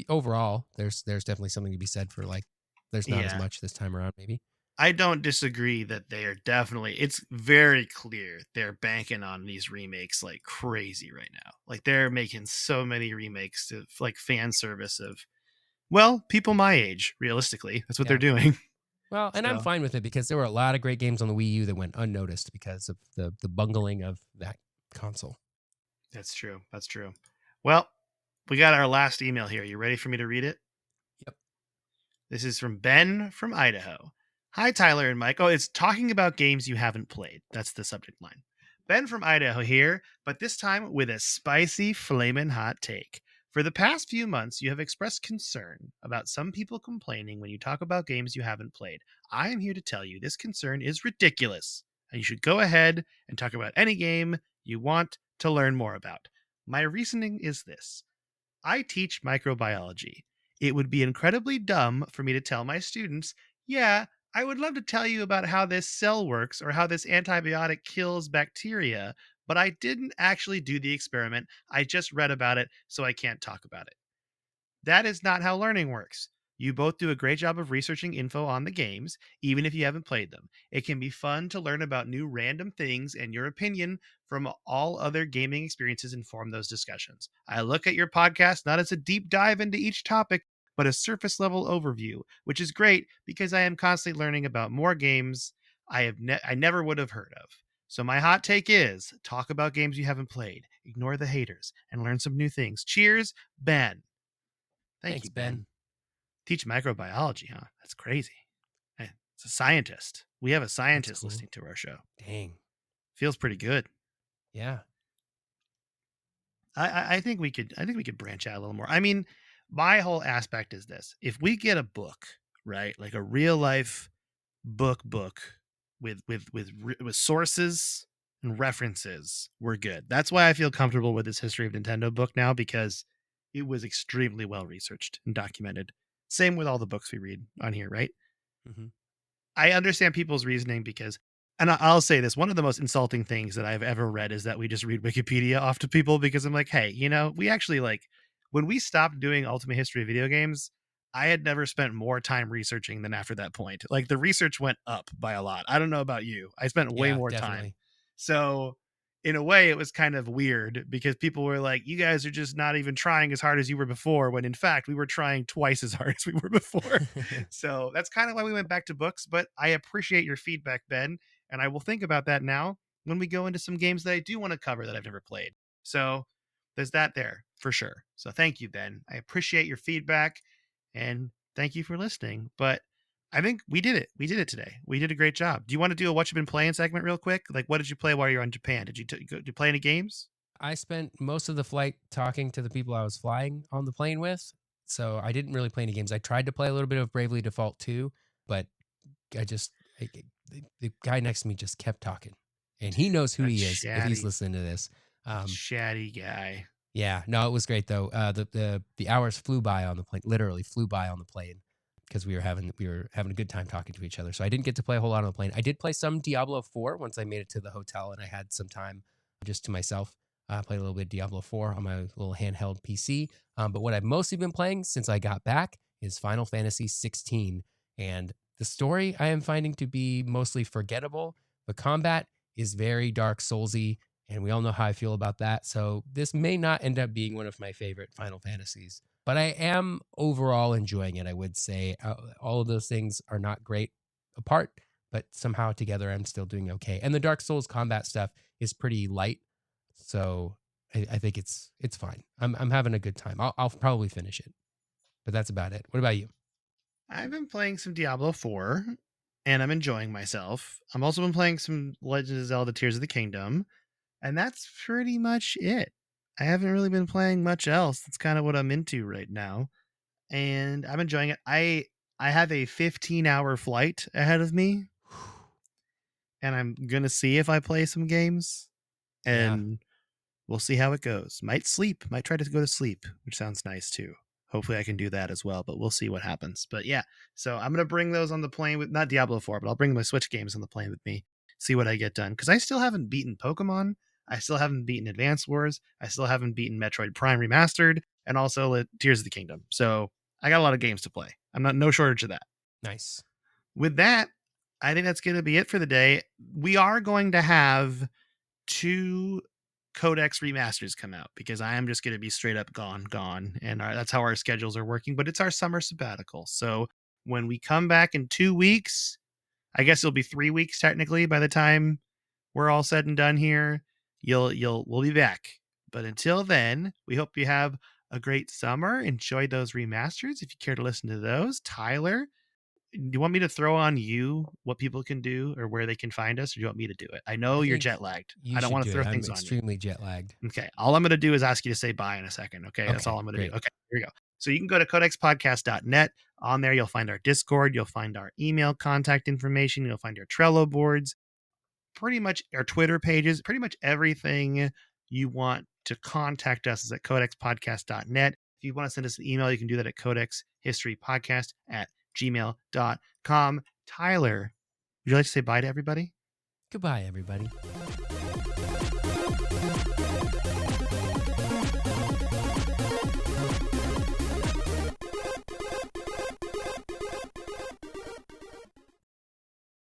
overall there's definitely something to be said for like there's not as Yeah. much this time around maybe. I don't disagree that they are definitely, it's very clear they're banking on these remakes like crazy right now. Like they're making so many remakes of like fan service of, well, people my age, realistically. That's what they're Yeah. doing. Well, and I'm So fine with it because there were a lot of great games on the Wii U that went unnoticed because of the bungling of that console. that's true. That's true. Well, we got our last email here. You ready for me to read it? Yep. This is from Ben from Idaho. Hi, Tyler and Mike. Oh, it's talking about games you haven't played. That's the subject line. Ben from Idaho here, but this time with a spicy, flamin' hot take. For the past few months, you have expressed concern about some people complaining when you talk about games you haven't played. I am here to tell you this concern is ridiculous, and you should go ahead and talk about any game you want to learn more about. My reasoning is this: I teach microbiology. It would be incredibly dumb for me to tell my students, yeah, I would love to tell you about how this cell works or how this antibiotic kills bacteria, but I didn't actually do the experiment. I just read about it, so I can't talk about it. That is not how learning works. You both do a great job of researching info on the games, even if you haven't played them. It can be fun to learn about new random things, and your opinion from all other gaming experiences inform those discussions. I look at your podcast not as a deep dive into each topic, but a surface level overview, which is great because I am constantly learning about more games I never would have heard of. So my hot take is talk about games you haven't played, ignore the haters, and learn some new things. Cheers, Ben. Thank Thanks, you, Ben. Ben. Teach microbiology, huh? That's crazy. It's a scientist. We have a That's scientist cool. listening to our show. Dang. Feels pretty good. Yeah. I think we could. I think we could branch out a little more. I mean, my whole aspect is this: if we get a book, right, like a real life book with sources and references, we're good. That's why I feel comfortable with this history of Nintendo book now, because it was extremely well researched and documented. Same with all the books we read on here, right? Mm-hmm. I understand people's reasoning because, and I'll say this: one of the most insulting things that I've ever read is that we just read Wikipedia off to people, because I'm like, hey, we actually, like, when we stopped doing Ultimate History of Video Games, I had never spent more time researching than after that point. Like, the research went up by a lot. I don't know about you. I spent way Yeah, more time. definitely. So in a way, it was kind of weird because people were like, you guys are just not even trying as hard as you were before, when in fact we were trying twice as hard as we were before. So that's kind of why we went back to books. But I appreciate your feedback, Ben, and I will think about that now when we go into some games that I do want to cover that I've never played. So there's that there for sure. So thank you, Ben. I appreciate your feedback, and thank you for listening. But I think we did it. We did it today. We did a great job. Do you want to do a what you've been playing segment real quick? Like, what did you play while you were in Japan? Did you play any games? I spent most of the flight talking to the people I was flying on the plane with. So I didn't really play any games. I tried to play a little bit of Bravely Default 2, but I just the guy next to me just kept talking. And he knows who That he is if he's chatty, listening to this. chatty guy. Yeah, no, it was great though. The hours flew by on the plane, literally flew by on the plane because we were having a good time talking to each other. So I didn't get to play a whole lot on the plane. I did play some Diablo 4 once I made it to the hotel and I had some time just to myself. I played a little bit of Diablo 4 on my little handheld PC. But what I've mostly been playing since I got back is Final Fantasy 16. And the story I am finding to be mostly forgettable. The combat is very Dark Soulsy, and we all know how I feel about that. So this may not end up being one of my favorite Final Fantasies, but I am overall enjoying it. I would say all of those things are not great apart, but somehow together I'm still doing okay. And the Dark Souls combat stuff is pretty light, so I think it's fine. I'm having a good time. I'll probably finish it, but that's about it. What about you? I've been playing some Diablo 4 and I'm enjoying myself. I've also been playing some Legend of Zelda Tears of the Kingdom, and that's pretty much it. I haven't really been playing much else. That's kind of what I'm into right now, and I'm enjoying it. I have a 15-hour flight ahead of me, and I'm going to see if I play some games, Yeah, and we'll see how it goes. Might sleep, might try to go to sleep, which sounds nice too. Hopefully I can do that as well, but we'll see what happens. But yeah, so I'm gonna bring those on the plane with not Diablo 4, but I'll bring my Switch games on the plane with me, see what I get done. Because I still haven't beaten Pokemon, I still haven't beaten Advance Wars, I still haven't beaten Metroid Prime Remastered, and also Tears of the Kingdom. So I got a lot of games to play. I'm not no shortage of that. nice. With that, I think that's gonna be it for the day. We are going to have two Codex remasters come out because I am just going to be straight up gone, and that's how our schedules are working. But it's our summer sabbatical, so when we come back in 2 weeks, I guess it'll be 3 weeks technically by the time we're all said and done here. We'll be back. But until then, we hope you have a great summer. Enjoy those remasters if you care to listen to those. Tyler, do you want me to throw on you what people can do or where they can find us, or do you want me to do it? I know I you're think jet lagged. you I don't should want to do throw it. I'm things on you. extremely jet lagged. Okay. All I'm going to do is ask you to say bye in a second. Okay. That's all Okay, I'm going to do. great. Okay. Here we go. So you can go to codexpodcast.net. On there, you'll find our Discord. You'll find our email contact information. You'll find our Trello boards, pretty much our Twitter pages, pretty much everything you want to contact us is at codexpodcast.net. If you want to send us an email, you can do that at codexhistorypodcast@gmail.com. Tyler, would you like to say bye to everybody? Goodbye, everybody.